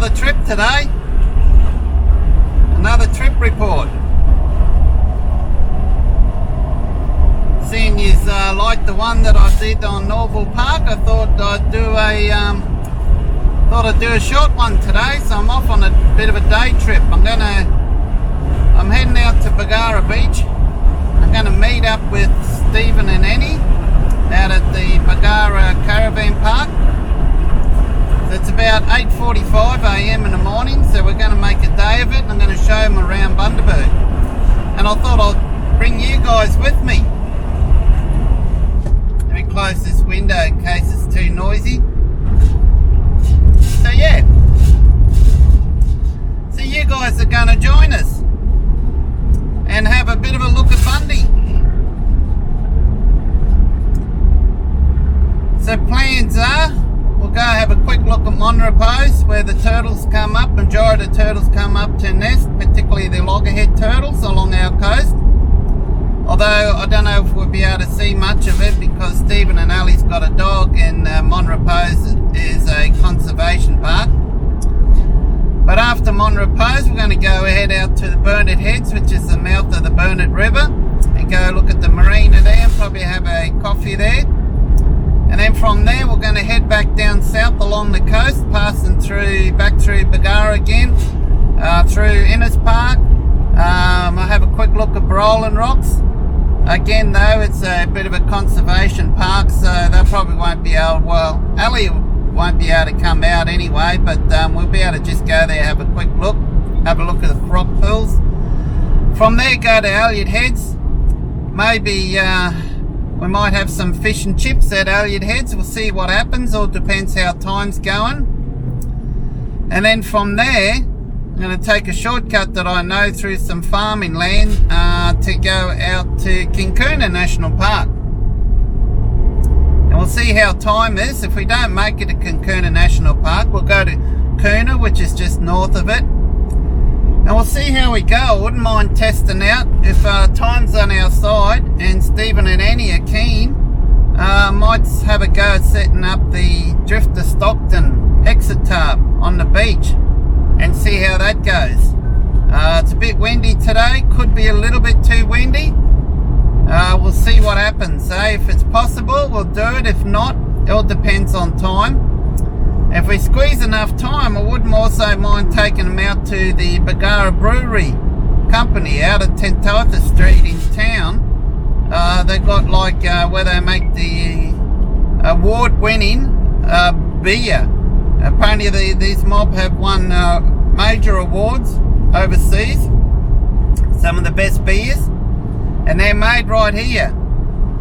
another trip today. Another trip report. Seeing you like the one that I did on Norval Park, I thought I'd do a short one today. So I'm off on a bit of a day trip. I'm heading out to Bundaberg Beach. I'm going to meet up with Stephen and Annie out at the Bundaberg Caravan Park. So it's about 8:45 a.m. in the morning, so we're going to make a day of it. I'm going to show them around Bundaberg, and I thought I'd bring you guys with me. Let me close this window in case it's too noisy. So yeah, so you guys are going to join us and have a bit of a look at Bundy. So plans are, we'll go have a quick look at Monrepose, where the turtles come up. Majority of turtles come up to nest, particularly the loggerhead turtles along our coast. Although I don't know if we'll be able to see much of it because Stephen and Ali's got a dog, and Monrepose is a conservation park. But after Monrepose, we're going to go ahead out to the Burnett Heads, which is the mouth of the Burnett River, and go look at the marina there and probably have a coffee there. And then from there, we're going to head back down south along the coast, passing back through Bundaberg again, through Innes Park. I'll have a quick look at Brolin Rocks. Again though, it's a bit of a conservation park, so they probably won't be able, well, Ali won't be able to come out anyway, but we'll be able to just go there, have a quick look, have a look at the rock pools. From there, go to Elliott Heads. Maybe we might have some fish and chips at Elliott Heads. We'll see what happens, all depends how time's going. And then from there, I'm going to take a shortcut that I know through some farming land to go out to Kinkuna National Park. And we'll see how time is. If we don't make it to Kinkuna National Park, we'll go to Kuna, which is just north of it. And we'll see how we go. I wouldn't mind testing out. If time's on our side and Stephen and Annie are keen, might have a go at setting up the Drifter Stockton exit tub on the beach and see how that goes. It's a bit windy today, could be a little bit too windy. We'll see what happens. If it's possible, we'll do it. If not, it all depends on time. If we squeeze enough time, I wouldn't also mind taking them out to the Bundaberg Brewery Company out at Tentotha Street in town. They've got like where they make the award-winning beer. Apparently these mob have won major awards overseas, some of the best beers, and they're made right here.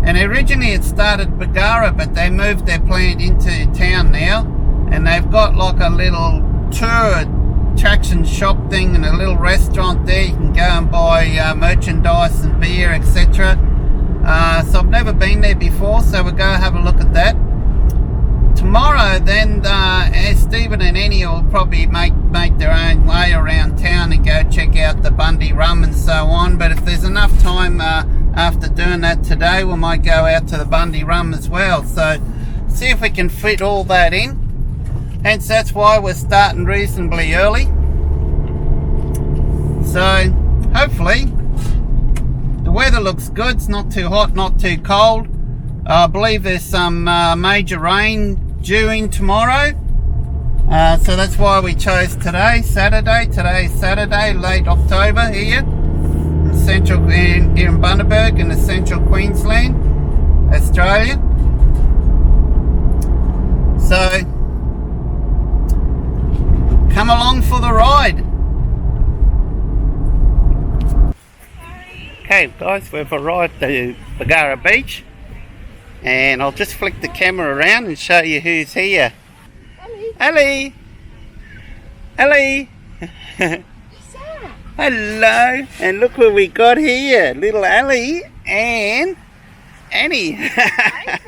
And originally it started Bundaberg, but they moved their plant into town now, and they've got like a little tour attraction shop thing and a little restaurant there. You can go and buy merchandise and beer, etc. So I've never been there before, so we'll go have a look at that. Tomorrow then, Stephen and Annie will probably make their own way around town and go check out the Bundy Rum and so on. But if there's enough time after doing that today, we might go out to the Bundy Rum as well. So see if we can fit all that in. Hence that's why we're starting reasonably early. So hopefully the weather looks good. It's not too hot, not too cold. I believe there's some major rain due in tomorrow, so that's why we chose today, Saturday. Today is Saturday, late October here in Bundaberg in the central Queensland, Australia. So come along for the ride. Okay guys, we've arrived at Bundaberg Beach. And I'll just flick the camera around and show you who's here. Ellie! Ellie! Hello! And look what we got here. Little Ellie and Annie. Hi,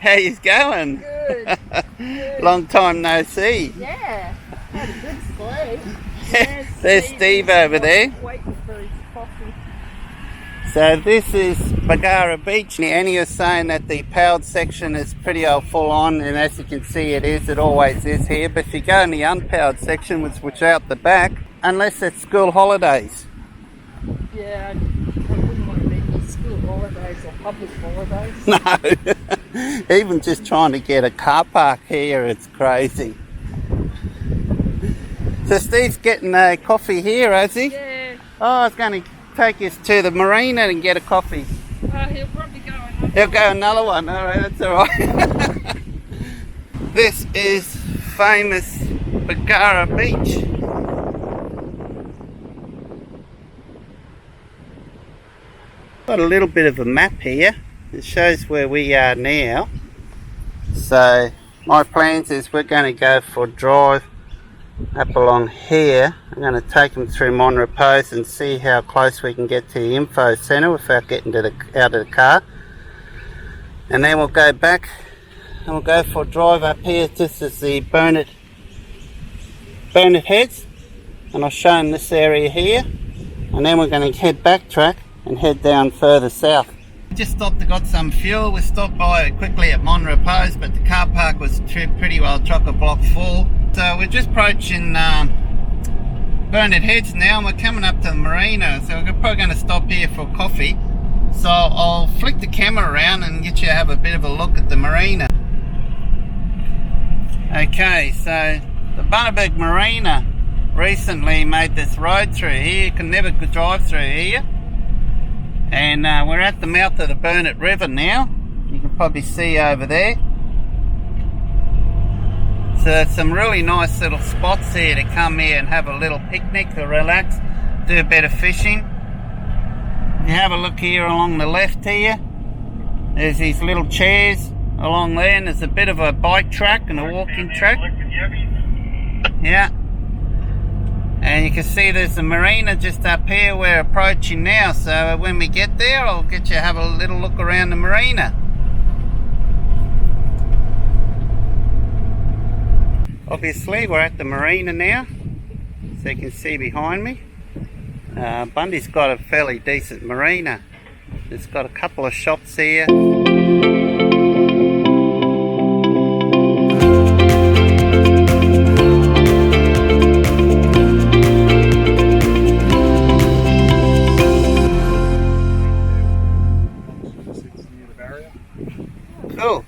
How you going? Good. Good. Long time no see. Yeah. Had a good sleep. There's Steve over there. Waiting for his coffee. So this is Bundaberg Beach, and you're saying that the powered section is pretty full on, and as you can see it is, it always is here. But if you go in the unpowered section, which are out the back, unless it's school holidays. Yeah, I wouldn't want to be in school holidays or public holidays. No, even just trying to get a car park here, it's crazy. So Steve's getting a coffee here, has he? Yeah. Oh, I was going to take us to the marina and get a coffee. He'll probably go another He'll go another one. All right, that's all right. This is famous Bundaberg Beach. Got a little bit of a map here. It shows where we are now. So my plans is we're going to go for a drive up along here. I'm going to take them through Mon Repose and see how close we can get to the info centre without getting to out of the car. And then we'll go back and we'll go for a drive up here. This is the Burnett Heads, and I'll show them this area here. And then we're going to head backtrack and head down further south. Just stopped and got some fuel. We stopped by quickly at Mon Repose, but the car park was pretty well chock-a-block full. So we're just approaching Burnett Heads now, and we're coming up to the marina. So we're probably going to stop here for coffee. So I'll flick the camera around and get you to have a bit of a look at the marina. Okay, so the Bundaberg Marina recently made this road through here. You can never drive through here. And we're at the mouth of the Elliott River now. You can probably see over there. So there's some really nice little spots here to come here and have a little picnic, to relax, do a bit of fishing. You have a look here along the left here. There's these little chairs along there, and there's a bit of a bike track and a walking track. Yeah. And you can see there's a marina just up here we're approaching now. So when we get there, I'll get you to have a little look around the marina. Obviously we're at the marina now, so you can see behind me. Bundy's got a fairly decent marina. It's got a couple of shops here. Cool.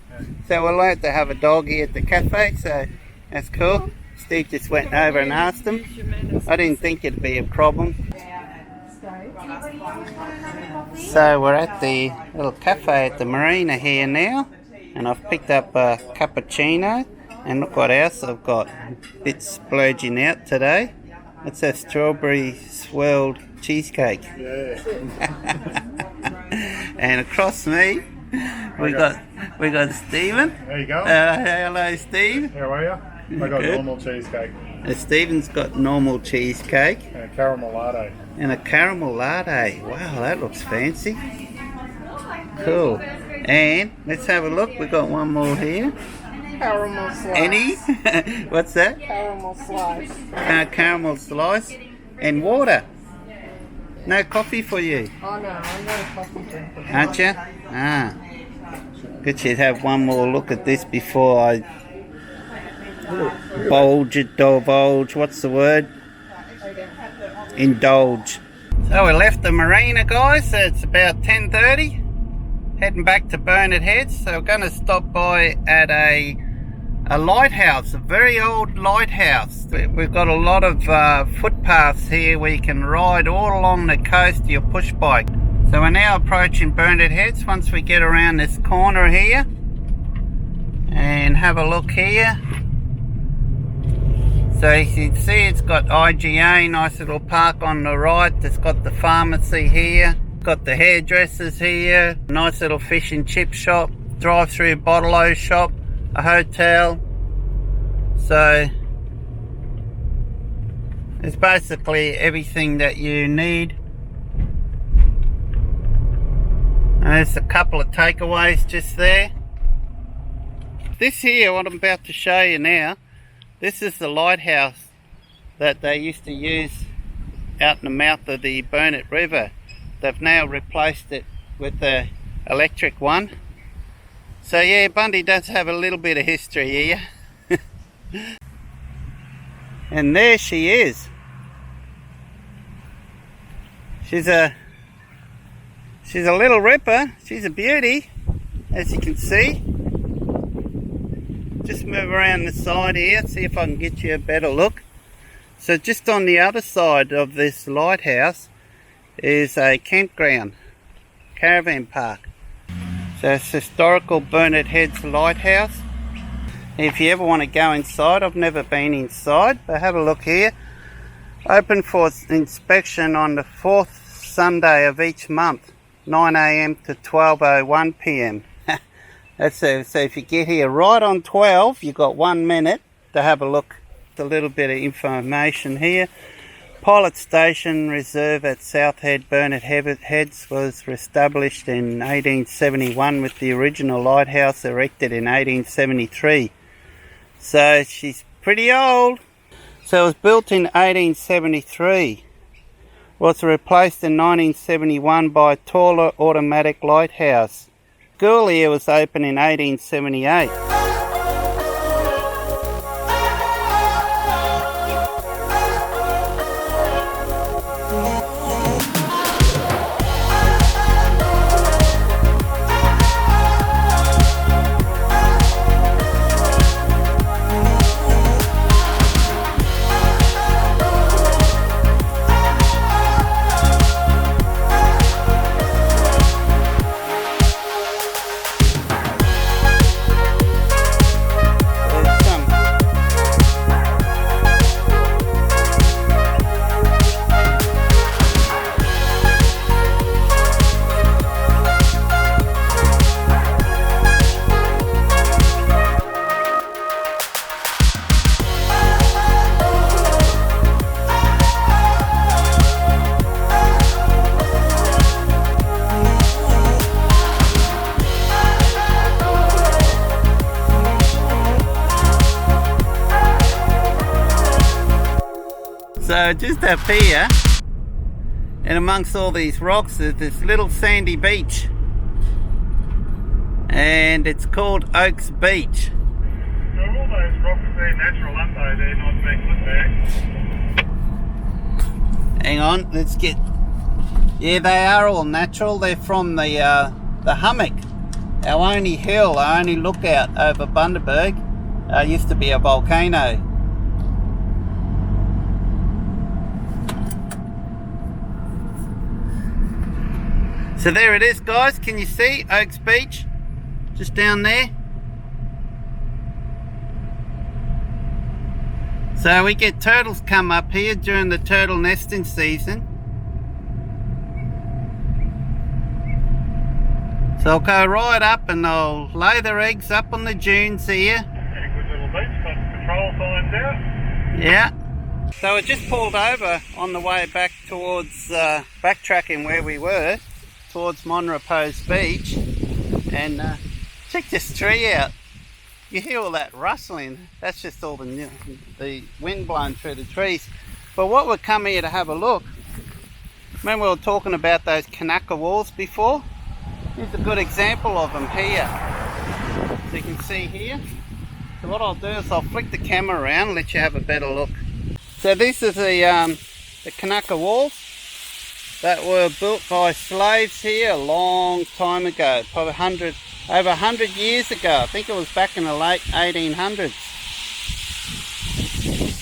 So we're allowed to have a doggy at the cafe, so that's cool. Steve just went over and asked him. I didn't think it'd be a problem. So we're at the little cafe at the marina here now, and I've picked up a cappuccino, and look what else I've got. A bit splurging out today. It's a strawberry swirled cheesecake. Yeah. And across me we got Stephen. There you go. Hello Steve. How are you? I got normal cheesecake. Stephen's got normal cheesecake. And a caramel latte. And a caramel latte. Wow, that looks fancy. Cool. And let's have a look. We've got one more here. Caramel slice. Any? What's that? Caramel slice. Caramel slice and water. No coffee for you, Oh no, I'm not a coffee drinker. aren't you? Ah. Good, you'd have one more look at this before I divulge. What's the word? Indulge. So we left the marina, guys. So it's about 10:30. Heading back to Burnett Heads. So we're going to stop by at a lighthouse, a very old lighthouse. We've got a lot of footpaths here where you can ride all along the coast to your push bike. So we're now approaching Burnett Heads. Once we get around this corner here and have a look here. So you can see it's got IGA, nice little park on the right. It's got the pharmacy here. Got the hairdressers here. Nice little fish and chip shop. Drive-through bottle-o shop. A hotel. So it's basically everything that you need. And there's a couple of takeaways just there. This here, what I'm about to show you now, this is the lighthouse that they used to use out in the mouth of the Burnett River. they've now replaced it with the electric one. So yeah, Bundy does have a little bit of history here. And there she is. She's a little ripper. She's a beauty, as you can see. Just move around the side here, see if I can get you a better look. So just on the other side of this lighthouse is a campground, caravan park. So it's historical Burnett Heads Lighthouse. If you ever want to go inside, I've never been inside, but have a look here. Open for inspection on the 4th Sunday of each month, 9 AM to 12:01 PM. So if you get here right on 12, you've got 1 minute to have a look at a little bit of information here. Pilot Station Reserve at South Head, Burnett Heads was established in 1871 with the original lighthouse erected in 1873. So she's pretty old. So it was built in 1873. Was replaced in 1971 by a taller automatic lighthouse. School here was open in 1878. So just up here, and amongst all these rocks, there's this little sandy beach, and it's called Oaks Beach. So all those rocks there natural, aren't they? They're not being put there. Hang on, let's get... Yeah, they are all natural. They're from the hummock. Our only hill, our only lookout over Bundaberg used to be a volcano. So there it is, guys. Can you see Oaks Beach? Just down there. So we get turtles come up here during the turtle nesting season. So I'll go right up and they'll lay their eggs up on the dunes here. Yeah, good little beach, got control signs out. Yeah. So I just pulled over on the way back towards backtracking where we were, towards Monrepos Beach, and check this tree out. You hear all that rustling, that's just all the wind blowing through the trees. But what we've come here to have a look, remember we were talking about those Kanaka Walls before? Here's a good example of them here. So you can see here. So what I'll do is I'll flick the camera around and let you have a better look. So this is the Kanaka Walls that were built by slaves here a long time ago, probably over 100 years ago. I think it was back in the late 1800s,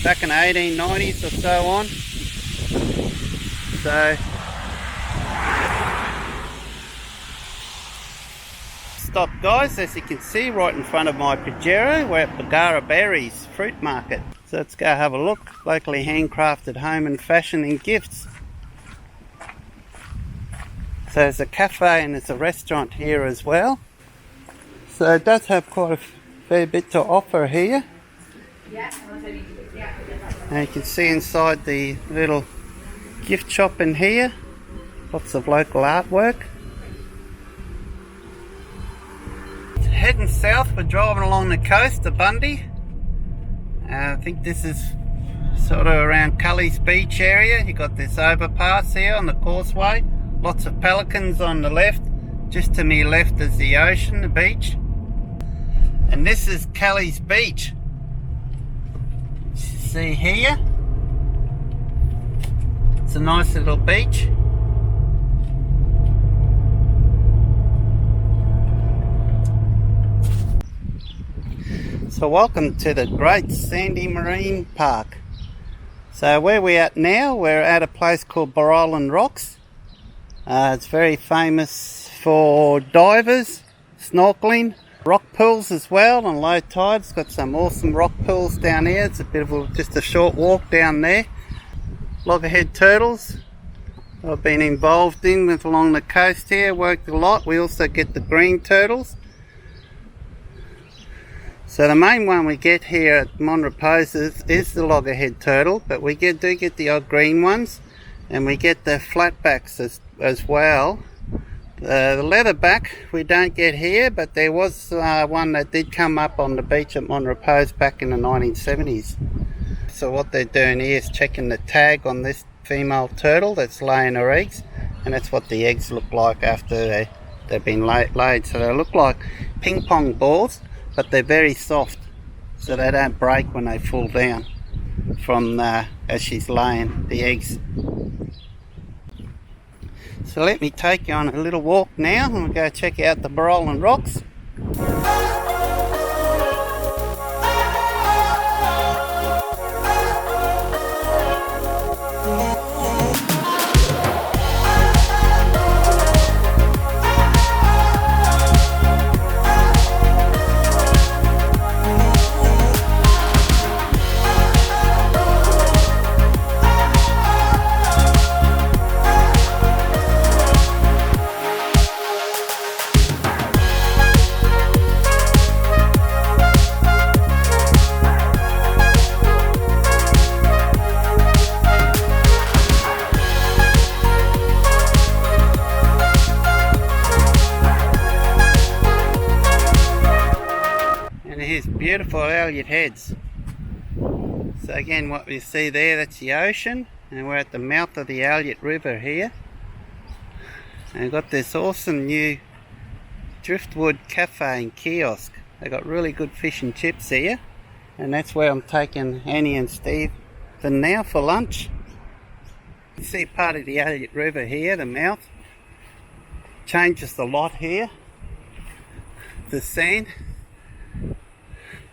back in the 1890s or so on. So stop, guys, as you can see right in front of my Pajero. We're at Bagara Berries Fruit Market. So let's go have a look. Locally handcrafted home and fashion and gifts. So there's a cafe and there's a restaurant here as well. So it does have quite a fair bit to offer here. And you can see inside the little gift shop in here. Lots of local artwork. Heading south, we're driving along the coast to Bundy. I think this is sort of around Cully's Beach area. You got this overpass here on the causeway. Lots of pelicans on the left. Just to my left is the ocean, the beach. And this is Kelly's Beach. See here? It's a nice little beach. So welcome to the Great Sandy Marine Park. So where we're at now, we're at a place called Barolin Rocks. It's very famous for divers, snorkeling, rock pools as well on low tide. It's got some awesome rock pools down here. It's a bit of just a short walk down there. Loggerhead turtles I've been involved in with along the coast here, worked a lot. We also get the green turtles. So the main one we get here at Monrepos is the loggerhead turtle, but we do get the odd green ones, and we get the flatbacks as well. The leatherback we don't get here, but there was one that did come up on the beach at Monrepos back in the 1970s. So what they're doing here is checking the tag on this female turtle that's laying her eggs, and that's what the eggs look like after they've been laid. So they look like ping pong balls, but they're very soft, so they don't break when they fall down from as she's laying the eggs. So let me take you on a little walk now, and we'll go check out the Barolin Rocks. Beautiful Elliott heads. So again, what we see there, that's the ocean, and we're at the mouth of the Elliott River here. And we've got this awesome new Driftwood Cafe and kiosk. They got really good fish and chips here, and that's where I'm taking Annie and Steve for now for lunch. You see part of the Elliott River here, the mouth. Changes a lot here. The sand.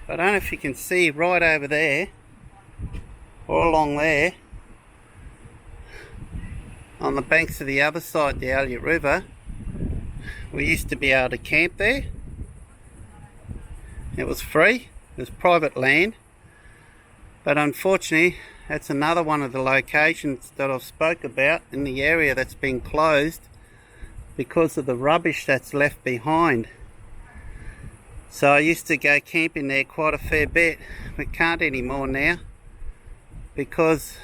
I don't know if you can see right over there, or along there, on the banks of the other side, the Elliott River, we used to be able to camp there. It was free, it was private land, but unfortunately that's another one of the locations that I've spoke about in the area that's been closed because of the rubbish that's left behind. So I used to go camping there quite a fair bit, but can't anymore now because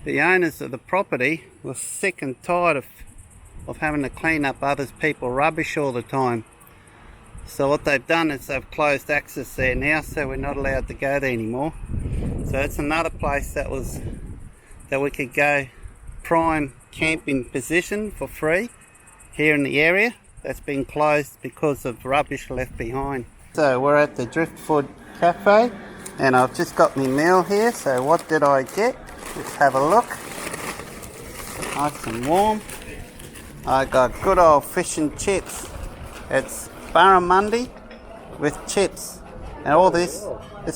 the owners of the property were sick and tired of having to clean up other people's rubbish all the time. So what they've done is they've closed access there now, so we're not allowed to go there anymore. So it's another place that we could go prime camping position for free here in the area. That's been closed because of rubbish left behind. So we're at the Driftwood Cafe, and I've just got my meal here. So what did I get? Let's have a look. Nice and warm. I got good old fish and chips. It's barramundi with chips, and all this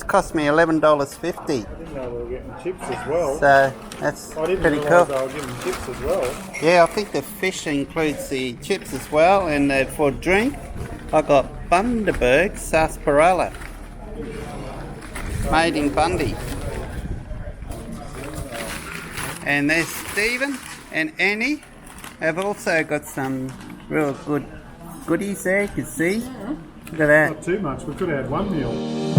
cost me $11.50. I didn't know we were getting chips as well. So that's pretty cool. They were giving chips as well. Yeah, I think the fish includes the chips as well, and for drink I got Bundaberg sarsaparilla, made in Bundy. And there's Stephen and Annie have also got some real good goodies there, you can see. Look at that. Not too much, we could have had one meal.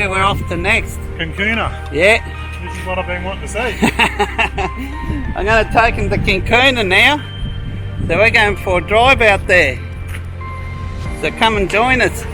where we're off to next. Kinkuna. Yeah. This is what I've been wanting to see. I'm going to take him to Kinkuna now. So we're going for a drive out there. So come and join us.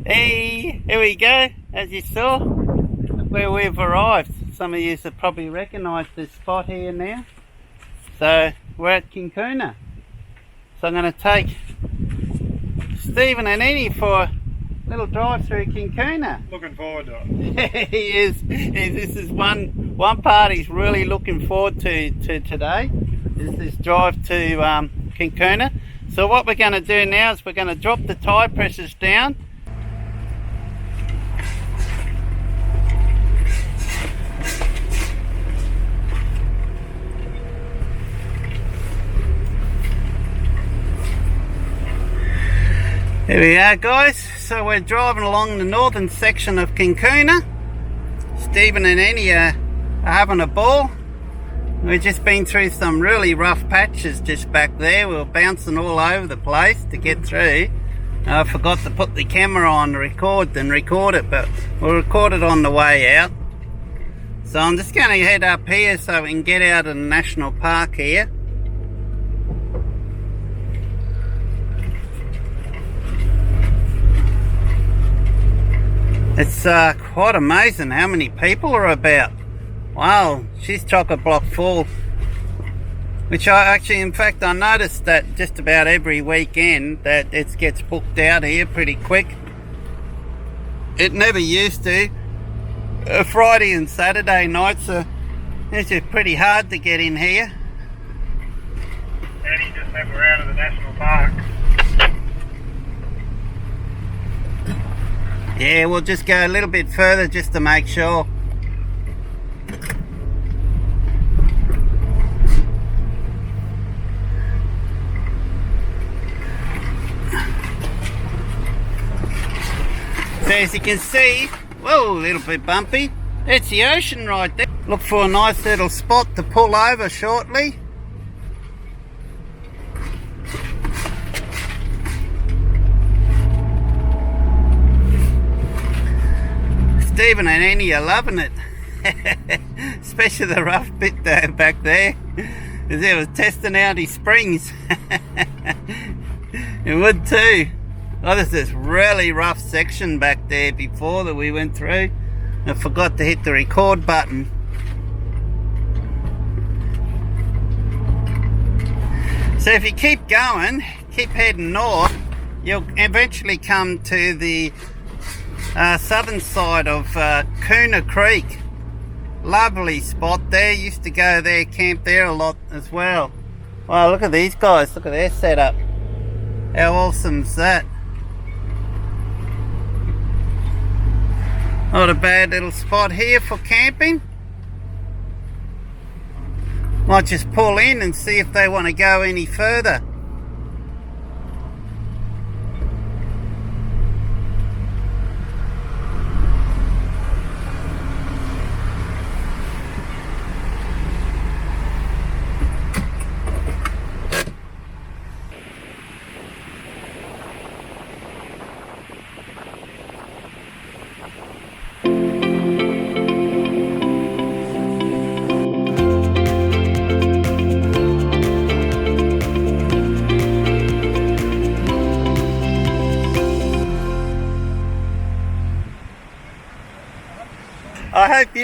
Hey, here we go, as you saw, where we've arrived. Some of you have probably recognised this spot here now. So we're at Kinkuna. So I'm going to take Stephen and Annie for a little drive through Kinkuna. Looking forward to it. He is. This is one part he's really looking forward to today, is this drive to Kinkuna. So what we're going to do now is we're going to drop the tyre pressures down. Here we are, guys. So we're driving along the northern section of Kinkuna. Stephen and Annie are having a ball. We've just been through some really rough patches just back there. We were bouncing all over the place to get through. I forgot to put the camera on to record it, but we'll record it on the way out. So I'm just going to head up here so we can get out of the national park here. It's quite amazing how many people are about. Wow, she's chock-a block full. Which in fact I noticed that just about every weekend that it gets booked out here pretty quick. It never used to. Friday and Saturday nights it's just pretty hard to get in here. Annie just said we're out of the national park. Yeah, we'll just go a little bit further just to make sure. So as you can see, whoa, a little bit bumpy. That's the ocean right there. Look for a nice little spot to pull over shortly. Stephen and Annie are loving it. Especially the rough bit back there. Because it was testing out his springs. It would too. Oh, there's this really rough section back there before that we went through. I forgot to hit the record button. So if you keep going, keep heading north, you'll eventually come to the southern side of Kinkuna Creek. Lovely spot there. Used to go there, camp there a lot as well. Wow, look at these guys. Look at their setup. How awesome's that? Not a bad little spot here for camping. Might just pull in and see if they want to go any further.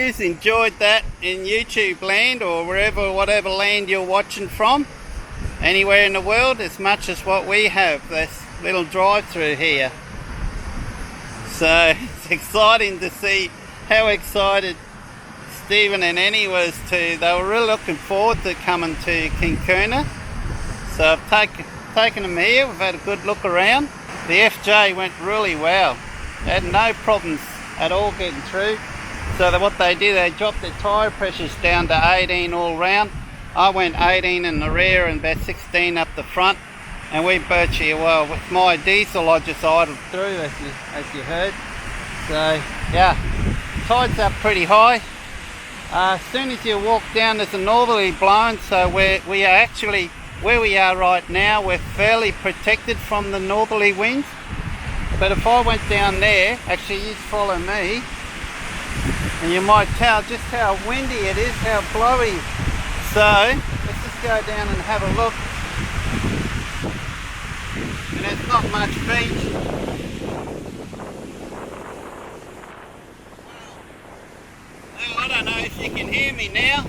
you enjoyed that in YouTube land or whatever land you're watching from, anywhere in the world, as much as what we have, this little drive through here. So it's exciting to see how excited Stephen and Annie was they were really looking forward to coming to Kinkuna. So I've taken them here, we've had a good look around. The FJ went really well, had no problems at all getting through. So what they did, they dropped their tyre pressures down to 18 all round. I went 18 in the rear and about 16 up the front, and we virtually, well, with my diesel I just idled through as you heard. So yeah, tide's up pretty high. As soon as you walk down, there's a northerly blowing, so where we are right now, we're fairly protected from the northerly winds. But if I went down there, actually you follow me, and you might tell just how windy it is, how blowy. So let's just go down and have a look. And there's not much beach. Well, I don't know if you can hear me now,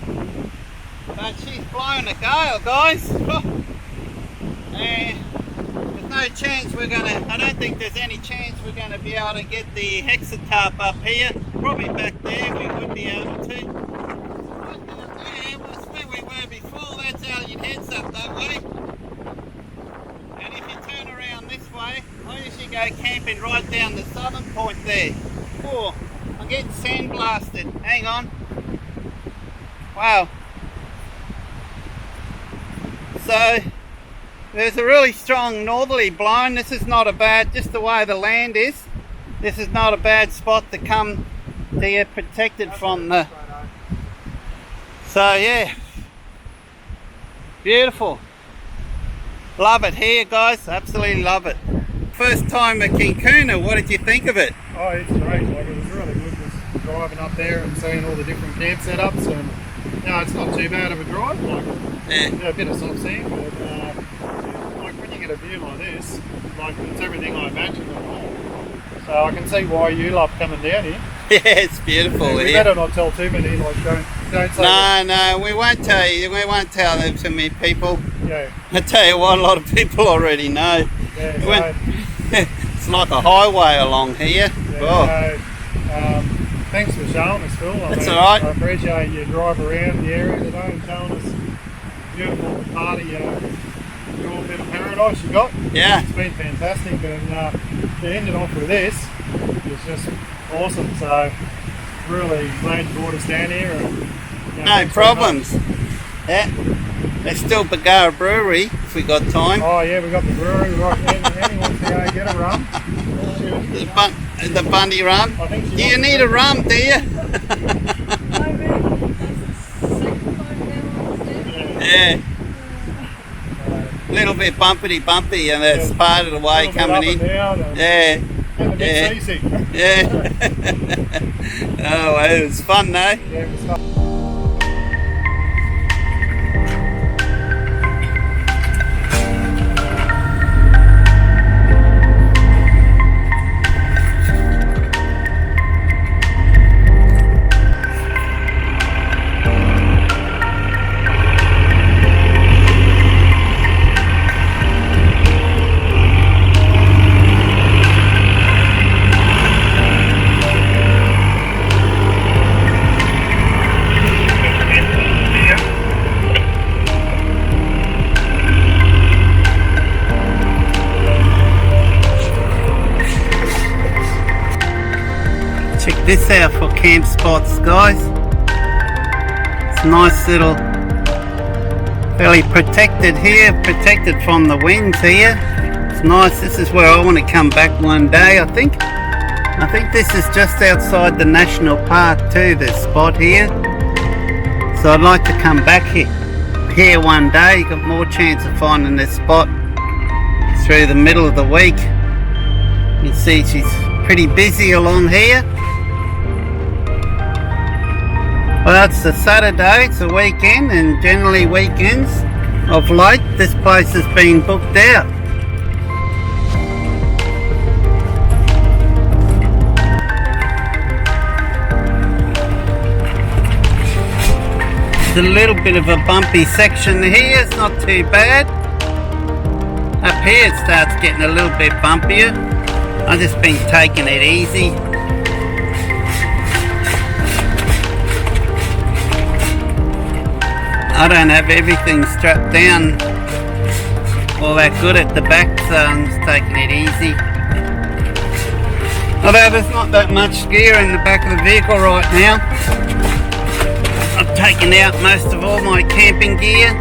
but she's blowing a gale, guys. And there's no chance I don't think there's any chance we're gonna be able to get the hexatarp up here. Probably back there we would be able to. Right down there was where we were before. That's Elliott heads up that way. And if you turn around this way, I usually go camping right down the southern point there. Oh, I'm getting sandblasted. Hang on. Wow. So there's a really strong northerly blowing. This is not a bad, just the way the land is, this is not a bad spot to come to get protected from the, so yeah, beautiful. Love it here, guys, absolutely love it. First time at Kinkuna, what did you think of it? Oh, it's great. Like, it was really good just driving up there and seeing all the different camp setups, and it's not too bad of a drive. Like, yeah, a bit of sightseeing, but like when you get a view like this, like it's everything I imagined and all. So I can see why you love coming down here. Yeah, it's beautiful We here. better not tell too many. Like don't say. No, we won't tell you. We won't tell them to many people. Yeah. I tell you what, a lot of people already know. Yeah. It's like a highway along here. Yeah, so, thanks for showing us, Phil. That's all right. I appreciate you drive around the area today and showing us beautiful part of your bit of paradise you got. Yeah. It's been fantastic, and to end it off with this is just awesome. So really glad you brought us down here. And, no problems. Yeah. There's still Bagara Brewery if we got time. Oh yeah, we got the brewery right there. Annie wants to go get a rum. The Bundy rum. Do you need a rum, do you? Yeah. A little bit bumpy, and that's part of the way coming in. Yeah. Yeah. Seasick. Yeah. Oh, well, it was fun, though. Yeah, it was fun. Check this out for camp spots, guys. It's a nice little, fairly protected here, protected from the winds here. It's nice. This is where I want to come back one day, I think. I think this is just outside the national park too, this spot here. So I'd like to come back here one day. Got more chance of finding this spot through the middle of the week. You can see she's pretty busy along here. Well, it's a Saturday, it's a weekend, and generally weekends of late this place has been booked out. There's a little bit of a bumpy section here, it's not too bad. Up here it starts getting a little bit bumpier. I've just been taking it easy. I don't have everything strapped down all that good at the back, so I'm just taking it easy. Although there's not that much gear in the back of the vehicle right now. I've taken out most of all my camping gear.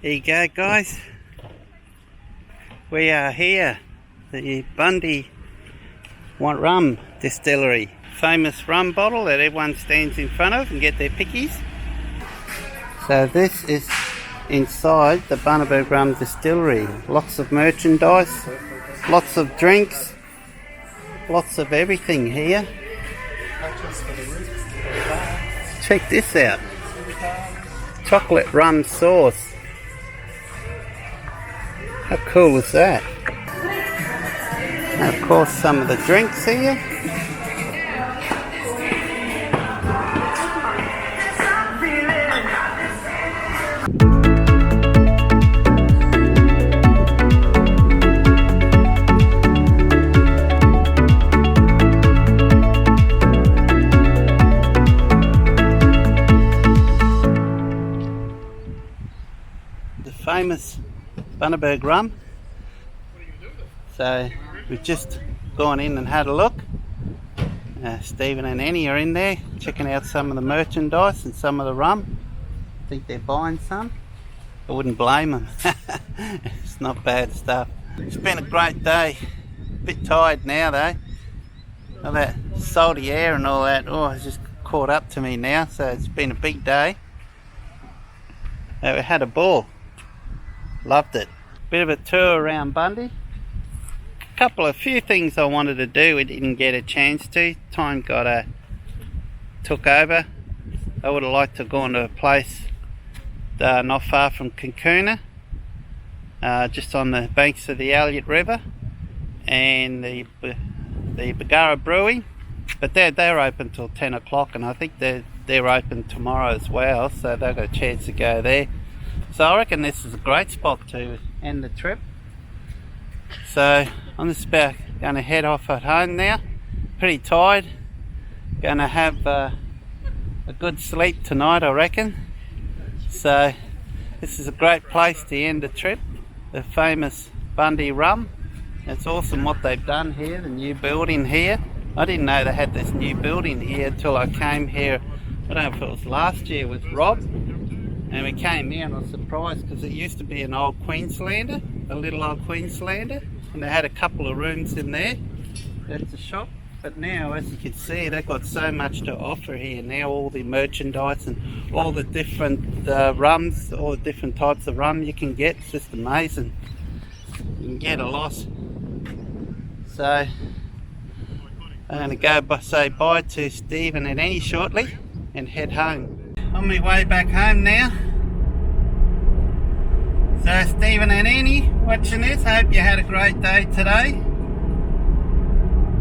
There you go, guys. We are here, the Bundaberg Rum Distillery. Famous rum bottle that everyone stands in front of and get their pickies. So this is inside the Bundaberg Rum Distillery. Lots of merchandise, lots of drinks, lots of everything here. Check this out. Chocolate rum sauce. How cool is that? And of course some of the drinks here. The famous Bundaberg rum. So we've just gone in and had a look. Stephen and Annie are in there checking out some of the merchandise and some of the rum. I think they're buying some. I wouldn't blame them. It's not bad stuff. It's been a great day. A bit tired now though. All that salty air and all that, it's just caught up to me now. So it's been a big day. We had a ball. Loved it. Bit of a tour around Bundy. A few things I wanted to do, we didn't get a chance to. Time took over. I would have liked to have gone to a place not far from Kinkuna, just on the banks of the Elliott River, and the Bagara Brewing. But they're open till 10 o'clock, and I think they're open tomorrow as well, so they've got a chance to go there. So I reckon this is a great spot to end the trip. So I'm just about going to head off at home now. Pretty tired. Going to have a good sleep tonight, I reckon. So this is a great place to end the trip. The famous Bundy Rum. It's awesome what they've done here, the new building here. I didn't know they had this new building here till I came here. I don't know if it was last year with Rob. And we came here and I was surprised because it used to be an old Queenslander, a little old Queenslander, and they had a couple of rooms in there. That's a shop. But now, as you can see, they've got so much to offer here now. All the merchandise and all the different rums, all the different types of rum you can get. It's just amazing. You can get a lot. So I'm going to go say bye to Stephen and Annie shortly and head home. On my way back home now. Stephen and Annie watching this. Hope you had a great day today.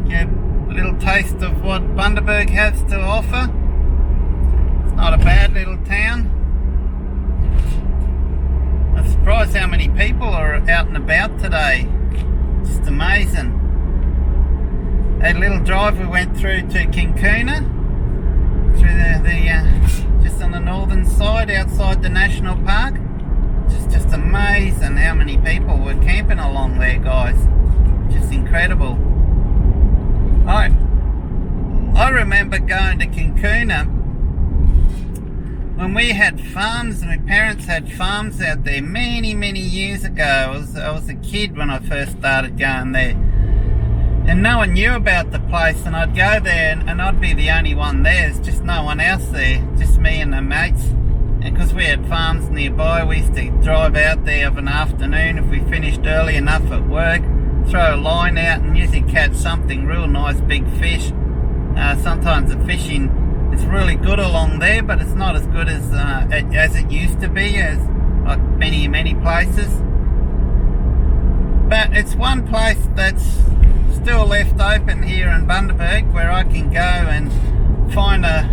Get a little taste of what Bundaberg has to offer. It's not a bad little town. I'm surprised how many people are out and about today. Just amazing. That little drive we went through to Kinkuna, through the just on the northern side outside the national park. Just amazing how many people were camping along there, guys. Just incredible. I remember going to Kinkuna when we had farms, and my parents had farms out there many years ago. I was a kid when I first started going there, and no one knew about the place, and I'd go there and I'd be the only one there. There's just no one else there, just me and the mates. And because we had farms nearby, we used to drive out there of an afternoon if we finished early enough at work, throw a line out and usually catch something real nice, big fish. Sometimes the fishing is really good along there, but it's not as good as it used to be, as like many places. But it's one place that's still left open here in Bundaberg where I can go and find a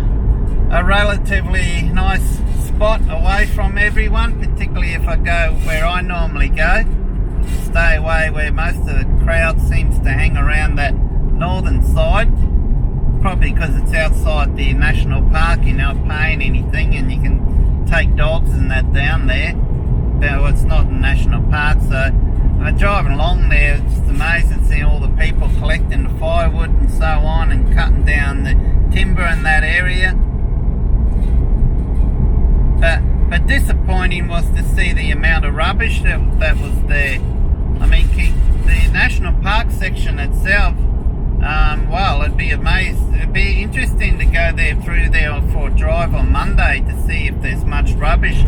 relatively nice spot away from everyone, particularly if I go where I normally go. Stay away where most of the crowd seems to hang around that northern side, probably because it's outside the national park. You're not paying anything and you can take dogs and that down there. But it's not a national park, so when I'm driving along there, it's just amazing seeing all the people collecting the firewood and so on and cutting down the timber in that area. But disappointing was to see the amount of rubbish that was there. I mean, the national park section itself, well, it'd be interesting to go through there for a drive on Monday to see if there's much rubbish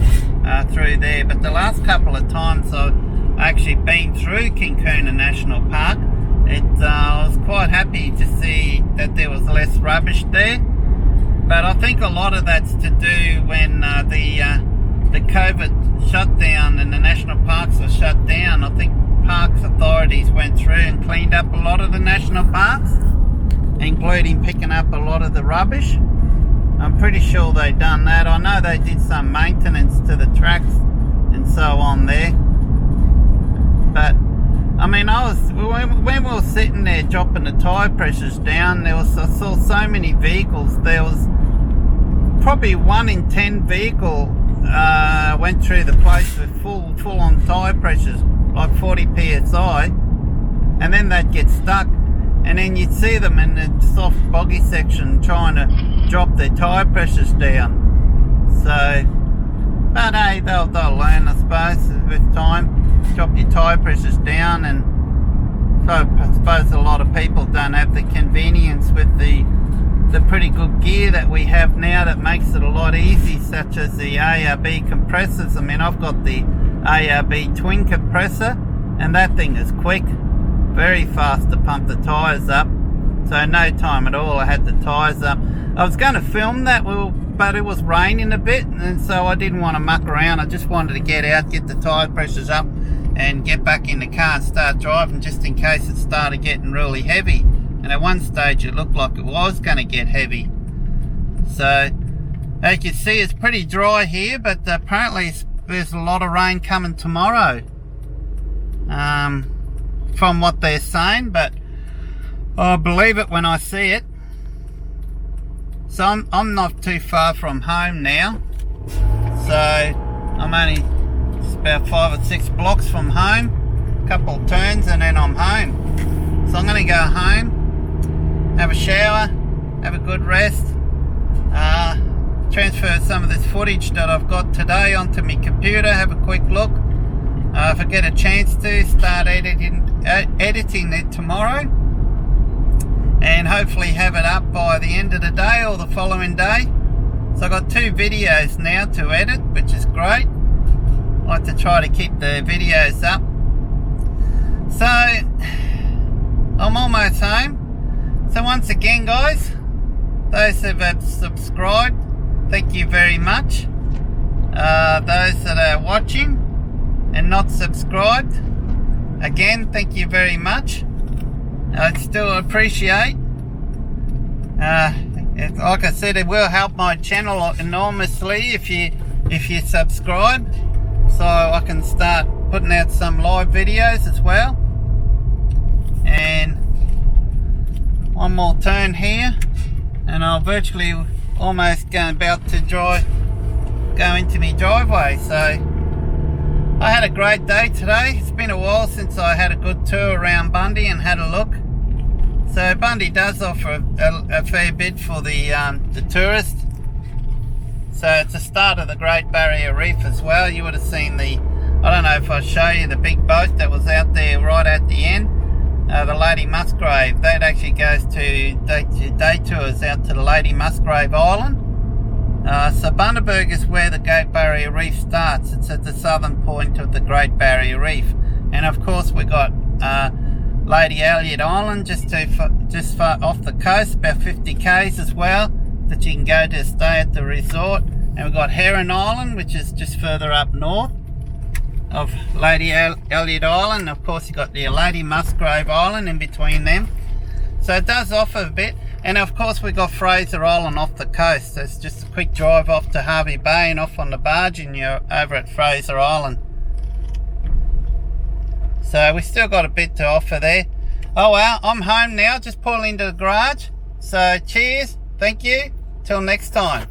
through there. But the last couple of times I've actually been through Kinkuna National Park, I was quite happy to see that there was less rubbish there. But I think a lot of that's to do when the COVID shut down and the national parks were shut down. I think parks authorities went through and cleaned up a lot of the national parks, including picking up a lot of the rubbish. I'm pretty sure they done that. I know they did some maintenance to the tracks and so on there. But I mean, when we were sitting there dropping the tyre pressures down, I saw so many vehicles. There was probably 1 in 10 vehicle went through the place with full on tyre pressures, like 40 psi, and then they'd get stuck, and then you'd see them in the soft boggy section trying to drop their tyre pressures down. So, but hey, they'll learn, I suppose, with time. Drop your tyre pressures down, and so I suppose a lot of people don't have the convenience with the pretty good gear that we have now that makes it a lot easy, such as the ARB compressors. I mean, I've got the ARB twin compressor, and that thing is quick, very fast to pump the tyres up, so no time at all I had the tyres up. I was going to film that, but it was raining a bit, and so I didn't want to muck around. I just wanted to get out, get the tyre pressures up, and get back in the car and start driving, just in case it started getting really heavy. And at one stage it looked like it was going to get heavy. So as you can see, it's pretty dry here, but apparently there's a lot of rain coming tomorrow, from what they're saying, but I'll believe it when I see it. So I'm not too far from home now, so I'm only just about 5 or 6 blocks from home, a couple of turns and then I'm home. So I'm going to go home, have a shower, have a good rest, transfer some of this footage that I've got today onto my computer, have a quick look. If I get a chance to, start editing it tomorrow, and hopefully have it up by the end of the day or the following day. So I've got 2 videos now to edit, which is great. I like to try to keep the videos up. So I'm almost home. So once again, guys, those who have subscribed, thank you very much. Those that are watching, and not subscribed, again, thank you very much. I still appreciate. Like I said, it will help my channel enormously if you subscribe, so I can start putting out some live videos as well. And one more turn here, and I'll virtually almost about to go into my driveway. So I had a great day today. It's been a while since I had a good tour around Bundy and had a look. So Bundy does offer a fair bit for the tourist. So it's the start of the Great Barrier Reef as well. You would have seen I don't know if I show you the big boat that was out there right at the end. The Lady Musgrave. That actually goes to day tours out to the Lady Musgrave Island. So Bundaberg is where the Great Barrier Reef starts. It's at the southern point of the Great Barrier Reef. And of course we got Lady Elliott Island just far off the coast, about 50 k's as well, that you can go to stay at the resort. And we've got Heron Island, which is just further up north of Lady Elliott Island. Of course you've got the Lady Musgrave Island in between them. So it does offer a bit. And of course we've got Fraser Island off the coast. So it's just a quick drive off to Harvey Bay and off on the barge and you're over at Fraser Island. So we still got a bit to offer there. Oh well, I'm home now, just pulling into the garage. So cheers, thank you, till next time.